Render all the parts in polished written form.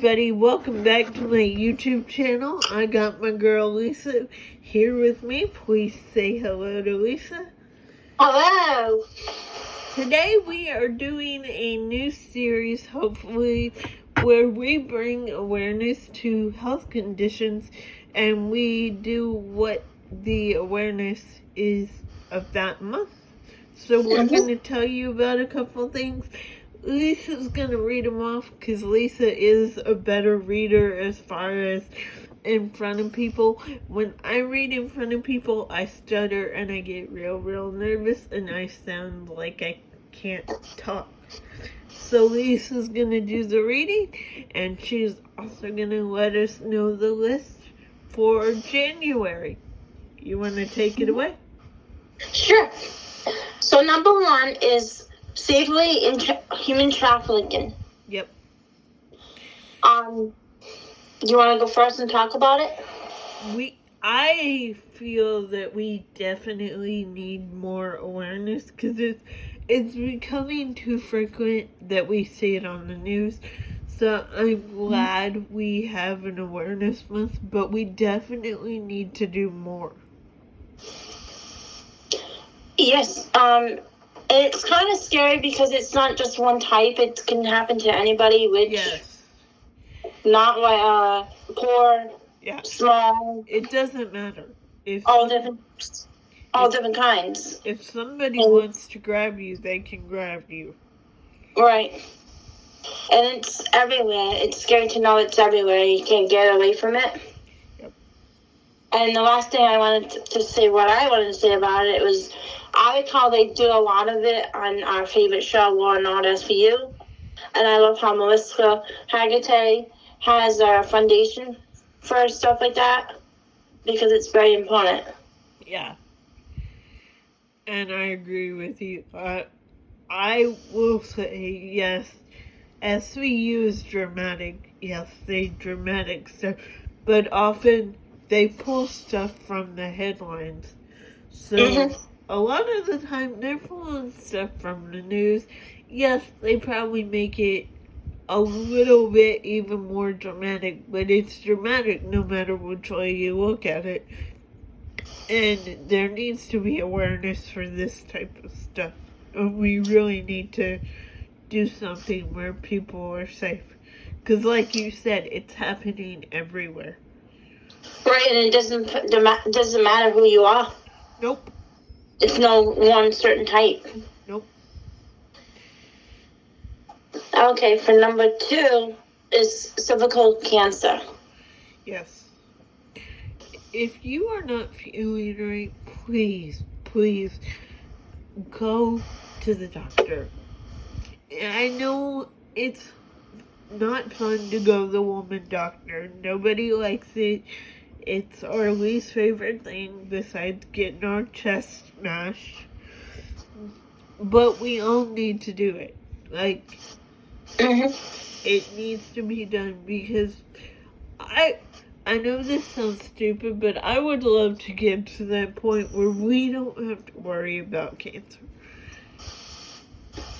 everybody, welcome back to my YouTube channel. I got my girl Lisa here with me. Please say hello to Lisa. Hello. Today we are doing a new series, hopefully, where we bring awareness to health conditions and we do what the awareness is of that month. So we're going to tell you about a couple things. Lisa's going to read them off because Lisa is a better reader as far as in front of people. When I read in front of people, I stutter and I get real nervous and I sound like I can't talk. So Lisa's going to do the reading and she's also going to let us know the list for January. You want to take it away? Sure. So number 1 is safely in human trafficking. Yep. Do you want to go first and talk about it? I feel that we definitely need more awareness because it's becoming too frequent that we see it on the news. So I'm glad we have an awareness month, but we definitely need to do more. Yes. It's kind of scary because it's not just one type. It can happen to anybody, which not like poor, small. It doesn't matter. All different kinds. If somebody wants to grab you, they can grab you. Right. And it's everywhere. It's scary to know it's everywhere. You can't get away from it. Yep. And the last thing I wanted to say, what I wanted to say about it was, I recall they do a lot of it on our favorite show, Law and Order SVU. And I love how Melissa Haggerty has a foundation for stuff like that because it's very important. Yeah. And I agree with you. I will say, yes, SVU is dramatic. Yes, they dramatic stuff. But often they pull stuff from the headlines. So a lot of the time they're pulling stuff from the news. Yes, they probably make it a little bit even more dramatic, but it's dramatic no matter which way you look at it. And there needs to be awareness for this type of stuff. And we really need to do something where people are safe. Because like you said, it's happening everywhere. Right, and it doesn't matter who you are. Nope. It's no one certain type. Nope. Okay, for number 2 is cervical cancer. Yes. If you are not feeling right, please go to the doctor. I know it's not fun to go to the woman doctor. Nobody likes it. It's our least favorite thing besides getting our chest smashed. But we all need to do it. Like, it needs to be done because I know this sounds stupid, but I would love to get to that point where we don't have to worry about cancer.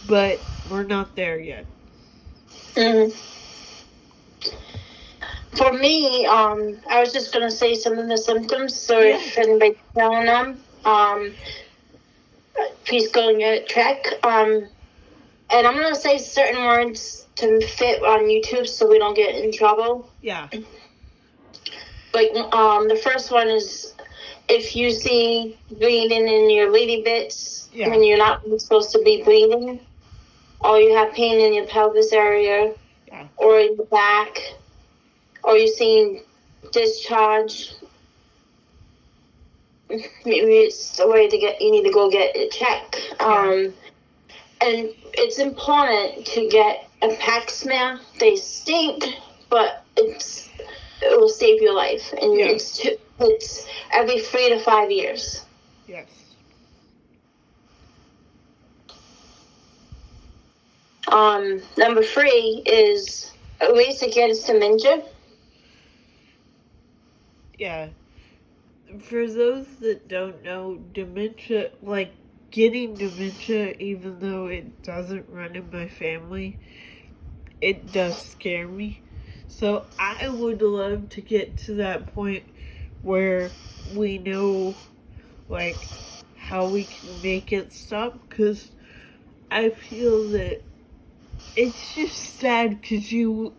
But we're not there yet. For me, I was just going to say some of the symptoms, so if anybody's knowing them, please go and get it checked. And I'm going to say certain words to fit on YouTube so we don't get in trouble. Yeah. Like, the first one is if you see bleeding in your lady bits when you're not supposed to be bleeding, or you have pain in your pelvis area, or in the back, or you're seeing discharge, maybe it's a way to you need to go get it checked. And it's important to get a pap smear. They stink, but it will save your life. And it's every 3 to 5 years. Yes. Number 3 is ways against dementia. Yeah. For those that don't know, dementia, like getting dementia, even though it doesn't run in my family, it does scare me. So I would love to get to that point where we know, like, how we can make it stop, because I feel that it's just sad because you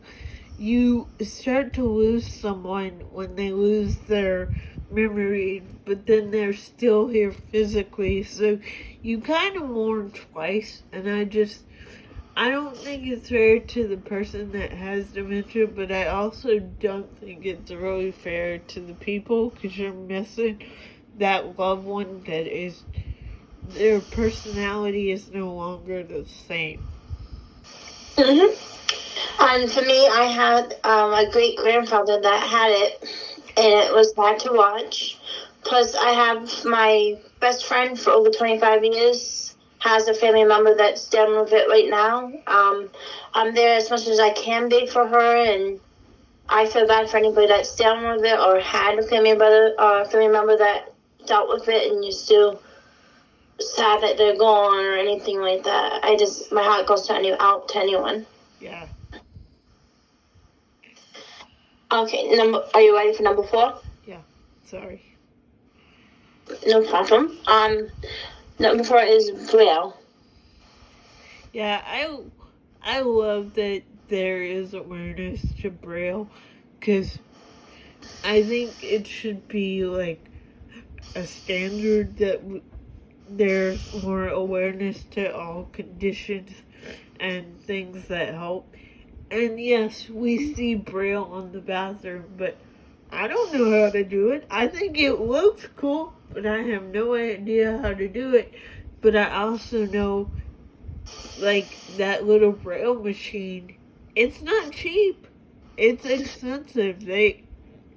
start to lose someone when they lose their memory, but then they're still here physically, so you kind of mourn twice. And I don't think it's fair to the person that has dementia, but I also don't think it's really fair to the people, because you're missing that loved one that is, their personality is no longer the same. Mm-hmm. And for me, I had a great grandfather that had it, and it was hard to watch. Plus, I have my best friend for over 25 years has a family member that's dealing with it right now. I'm there as much as I can be for her, and I feel bad for anybody that's dealing with it or had a family member that dealt with it, and you're still sad that they're gone or anything like that. My heart goes out to anyone. Yeah. Okay, are you ready for number 4? Yeah, sorry. No problem. Number 4 is Braille. Yeah, I love that there is awareness to Braille, because I think it should be like a standard that there's more awareness to all conditions and things that help. And yes, we see Braille on the bathroom, but I don't know how to do it. I think it looks cool, but I have no idea how to do it. But I also know, like, that little Braille machine, it's not cheap. It's expensive.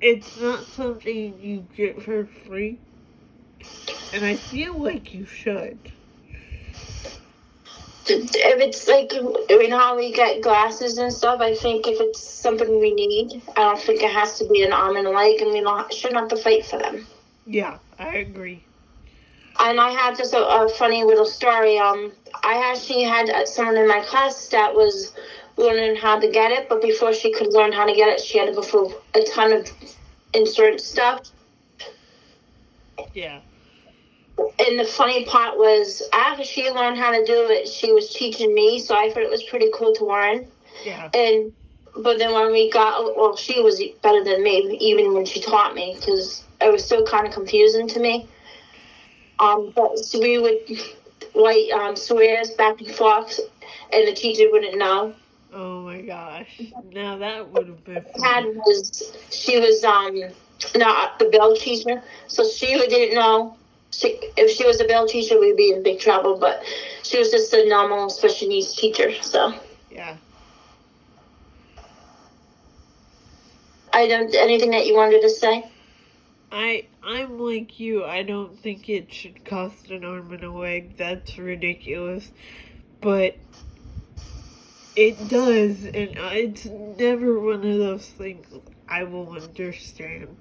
It's not something you get for free. And I feel like you should. If it's like, how we get glasses and stuff, I think if it's something we need, I don't think it has to be an arm and a leg, and we shouldn't have to fight for them. Yeah, I agree. And I have just a funny little story. I actually had someone in my class that was learning how to get it, but before she could learn how to get it, she had to go through a ton of insurance stuff. Yeah. And the funny part was, after she learned how to do it, she was teaching me, so I thought it was pretty cool to learn. Yeah. But then when we got, she was better than me, even when she taught me, because it was still kind of confusing to me. But so we would write swears back and forth, and the teacher wouldn't know. Oh my gosh! Now that would have been fun. She was not the Bell teacher, so she didn't know. If she was a Bell teacher, we'd be in big trouble. But she was just a normal special needs teacher. So yeah. Anything that you wanted to say? I'm like you. I don't think it should cost an arm and a leg. That's ridiculous. But it does, and it's never one of those things I will understand.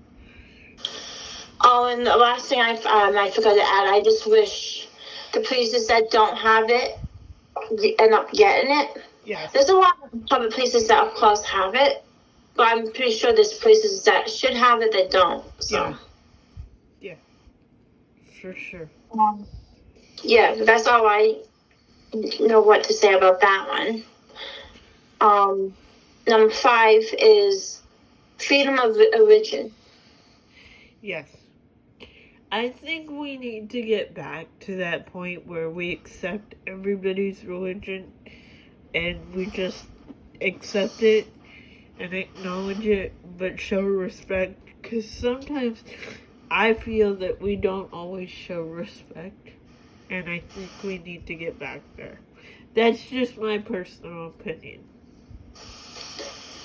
Oh, and the last thing I forgot to add, I just wish the places that don't have it end up getting it. Yes. There's a lot of public places that, of course, have it, but I'm pretty sure there's places that should have it that don't. So. Yeah. For sure. Yeah, that's all I know what to say about that one. Number 5 is freedom of religion. Yes. I think we need to get back to that point where we accept everybody's religion and we just accept it and acknowledge it, but show respect, because sometimes I feel that we don't always show respect, and I think we need to get back there. That's just my personal opinion.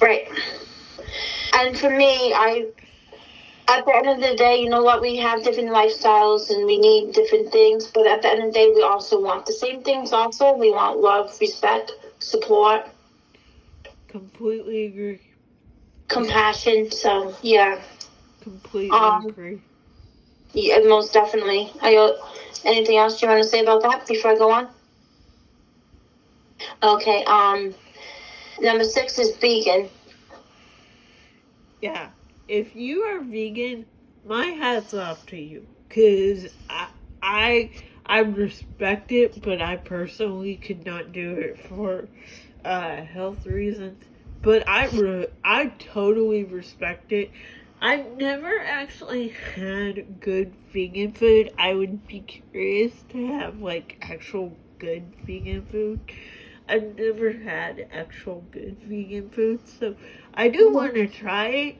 Right. And for me, at the end of the day, you know what, we have different lifestyles and we need different things, but at the end of the day, we also want the same things also. We want love, respect, support. Completely agree. Compassion, so, yeah. Completely agree. Yeah, most definitely. Anything else you want to say about that before I go on? Okay, number 6 is vegan. Yeah. If you are vegan, my hat's off to you. Because I respect it, but I personally could not do it for health reasons. But I totally respect it. I've never actually had good vegan food. I would be curious to have like actual good vegan food. I've never had actual good vegan food, so I do want to try it.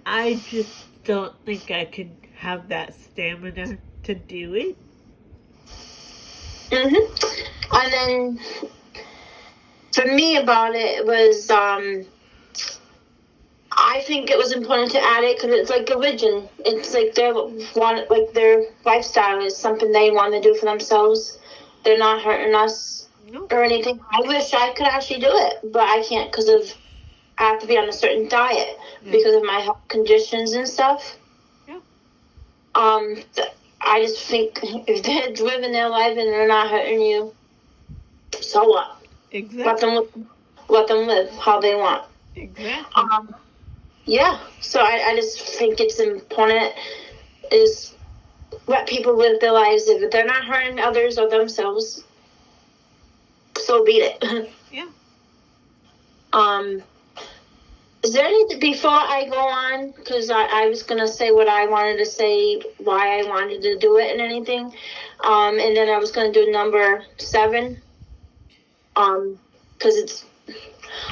I just don't think I could have that stamina to do it. And then for me about it was I think it was important to add it because it's like religion. It's like their lifestyle is something they want to do for themselves. They're not hurting us or anything. I wish I could actually do it, but I can't because I have to be on a certain diet because of my health conditions and stuff. Yeah. I just think if they're living their life and they're not hurting you, so what? Exactly. Let them live how they want. Exactly. Yeah. So I just think it's important is let people live their lives. If they're not hurting others or themselves, so be it. Yeah. Is there anything before I go on? Because I was gonna say what I wanted to say, why I wanted to do it, and anything. And then I was gonna do number 7. Because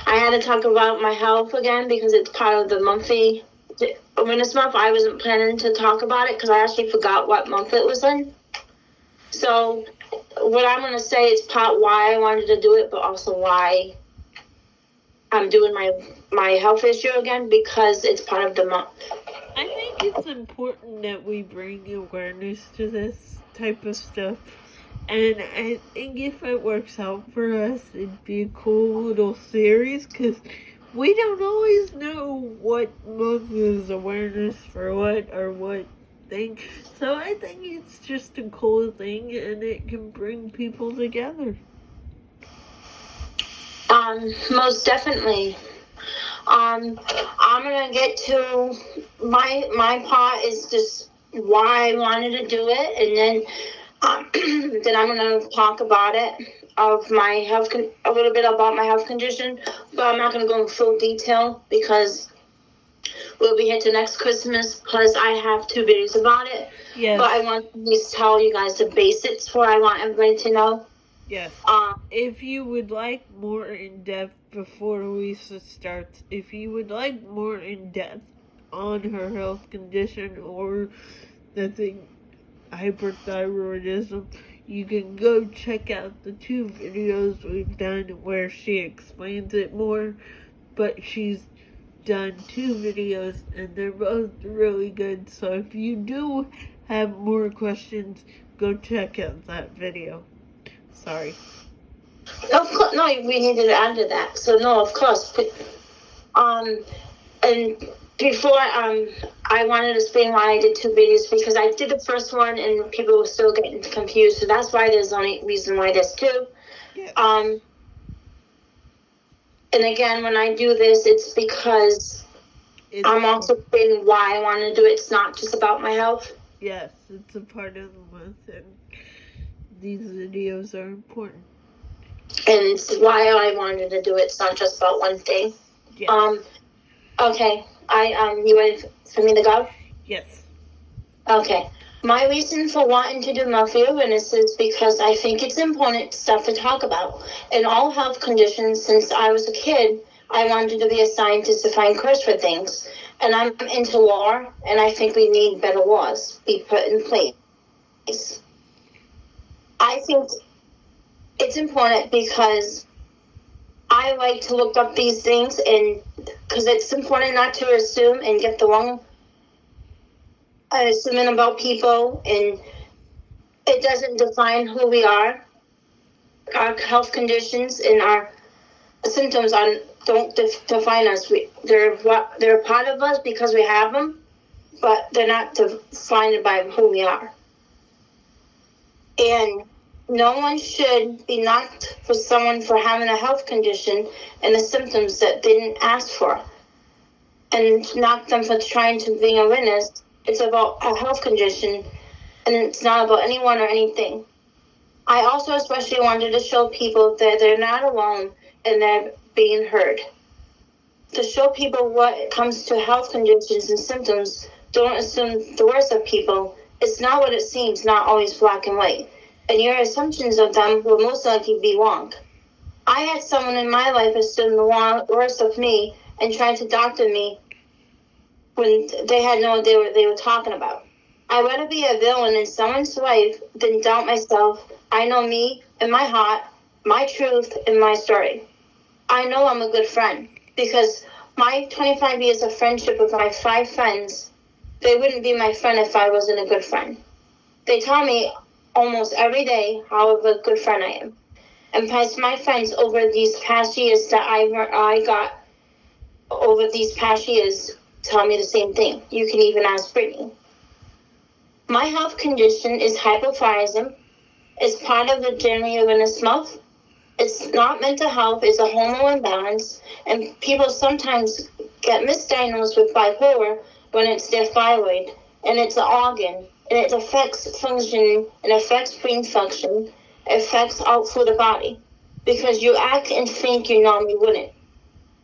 I had to talk about my health again because it's part of the monthly. When this month, I wasn't planning to talk about it because I actually forgot what month it was in. So what I'm gonna say is part why I wanted to do it, but also why I'm doing my health issue again because it's part of the month. I think it's important that we bring awareness to this type of stuff. And I think if it works out for us, it'd be a cool little series because we don't always know what month is awareness for what or what thing. So I think it's just a cool thing and it can bring people together. Most definitely. I'm gonna get to my part is just why I wanted to do it, and then then I'm gonna talk about it of my a little bit about my health condition, but I'm not gonna go in full detail because we'll be here to next Christmas. Plus, I have 2 videos about it. Yes. But I want to at least tell you guys the basics where I want everybody to know. Yes. If you would like more in-depth before Lisa starts, if you would like more in-depth on her health condition or the thing, hyperthyroidism, you can go check out the 2 videos we've done where she explains it more, but she's done 2 videos and they're both really good, so if you do have more questions, go check out that video. Sorry. Of course, no, we needed to add to that. So no, of course. And before I wanted to explain why I did 2 videos because I did the first one and people were still getting confused. So that's why there's only reason why there's 2. Yeah. And again, when I do this, it's because I'm also explaining why I want to do it. It's not just about my health. Yes, it's a part of the month, and these videos are important. And it's why I wanted to do it. It's not just about one thing. Yes. Okay. You ready for me to go? Yes. Okay. My reason for wanting to do monthly awareness is because I think it's important stuff to talk about. In all health conditions, since I was a kid, I wanted to be a scientist to find cures for things. And I'm into law, and I think we need better laws be put in place. I think it's important because I like to look up these things, and because it's important not to assume and get the wrong assuming about people, and it doesn't define who we are. Our health conditions and our symptoms don't define us. They're a part of us because we have them, but they're not defined by who we are. And no one should be knocked for someone for having a health condition and the symptoms that they didn't ask for. and knock them for trying to bring awareness. It's about a health condition, and it's not about anyone or anything. I also especially wanted to show people that they're not alone and they're being heard. To show people what comes to health conditions and symptoms, don't assume the worst of people. It's not what it seems, not always black and white. And your assumptions of them will most likely be wrong. I had someone in my life assume the worst of me and tried to doctor me when they had no idea what they were talking about. I'd rather be a villain in someone's life than doubt myself. I know me and my heart, my truth, and my story. I know I'm a good friend because my 25 years of friendship with my 5 friends, they wouldn't be my friend if I wasn't a good friend. They tell me almost every day how of a good friend I am. And past my friends over these past years that I got over these past years tell me the same thing. You can even ask Brittany. My health condition is hypothyroidism. It's part of the general awareness month. It's not mental health, it's a hormone imbalance, and people sometimes get misdiagnosed with bipolar when it's their thyroid, and it's an organ, and it affects function, and affects brain function, affects out through the body, because you act and think you normally wouldn't.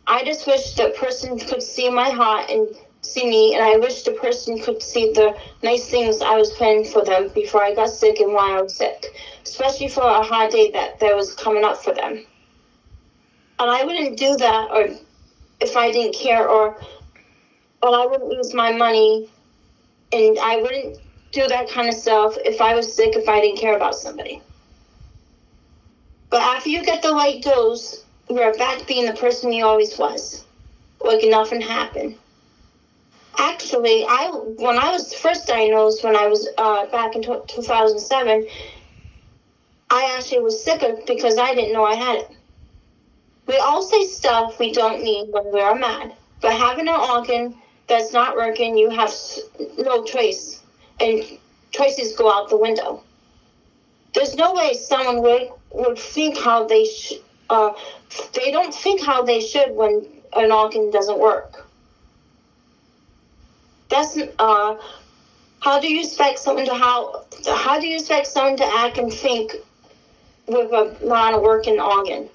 I just wish that person could see my heart and see me, and I wish the person could see the nice things I was planning for them before I got sick and why I was sick, especially for a hard day that was coming up for them. And I wouldn't do that or if I didn't care, or I wouldn't use my money, and I wouldn't do that kind of stuff if I was sick, if I didn't care about somebody. But after you get the right dose, you're back being the person you always was, like nothing happened. Actually, when I was first diagnosed, when I was back in 2007, I actually was sicker because I didn't know I had it. We all say stuff we don't mean when we are mad, but having an organ that's not working, you have no choice, and choices go out the window. There's no way someone would think how they they don't think how they should when an organ doesn't work. That's how do you expect someone to how do you expect someone to act and think with a non-working organ?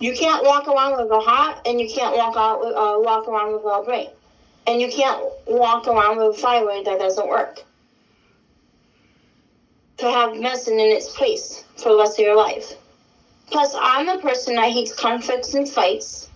You can't walk around with a heart, and you can't walk around with a brain, and you can't walk around with a thyroid that doesn't work. To have medicine in its place for the rest of your life. Plus, I'm a person that hates conflicts and fights.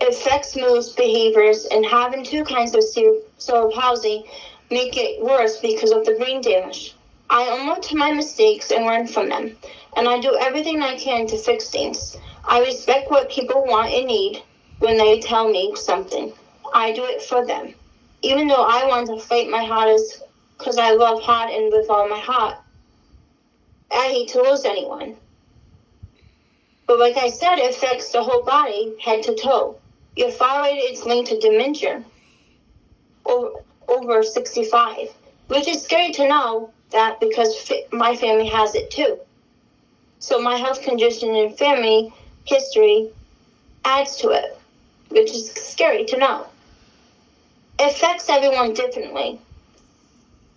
It affects moods, behaviors, and having 2 kinds of cerebral palsy make it worse because of the brain damage. I own up to my mistakes and learn from them, and I do everything I can to fix things. I respect what people want and need when they tell me something. I do it for them. Even though I want to fight my hardest because I love hard and with all my heart, I hate to lose anyone. But like I said, it affects the whole body, head to toe. Your thyroid is linked to dementia over 65, which is scary to know that because my family has it too. So my health condition and family history adds to it, which is scary to know. It affects everyone differently.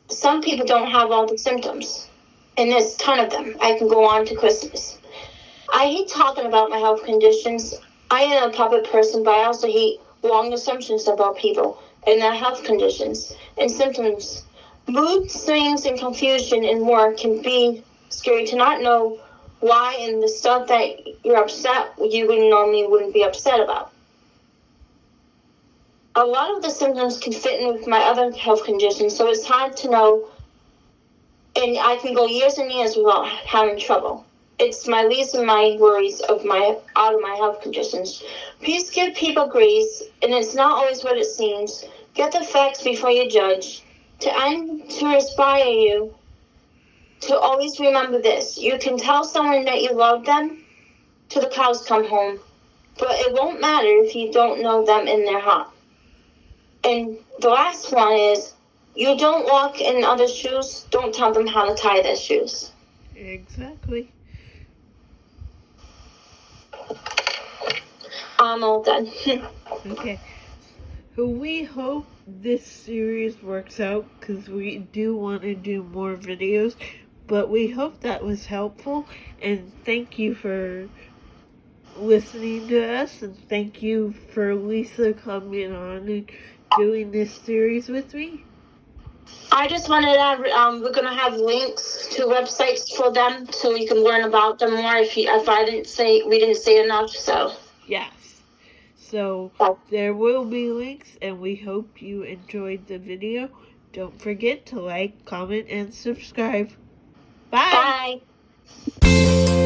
Some people don't have all the symptoms, and there's a ton of them. I can go on to Christmas. I hate talking about my health conditions. I am a puppet person, but I also hate wrong assumptions about people and their health conditions and symptoms. Mood swings and confusion and more can be scary to not know why, and the stuff that you're upset you wouldn't be upset about. A lot of the symptoms can fit in with my other health conditions, so it's hard to know, and I can go years and years without having trouble. It's my least of my worries out of my health conditions. Please give people grace, and it's not always what it seems. Get the facts before you judge. To inspire you to always remember this. You can tell someone that you love them till the cows come home, but it won't matter if you don't know them in their heart. And the last one is, you don't walk in others' shoes, don't tell them how to tie their shoes. Exactly. I'm all done. Okay. So we hope this series works out because we do want to do more videos, but we hope that was helpful, and thank you for listening to us, and thank you for Lisa coming on and doing this series with me. I just wanted to add, we're gonna have links to websites for them so you can learn about them more. If we didn't say enough, so. Yes. So there will be links, and we hope you enjoyed the video. Don't forget to like, comment, and subscribe. Bye. Bye.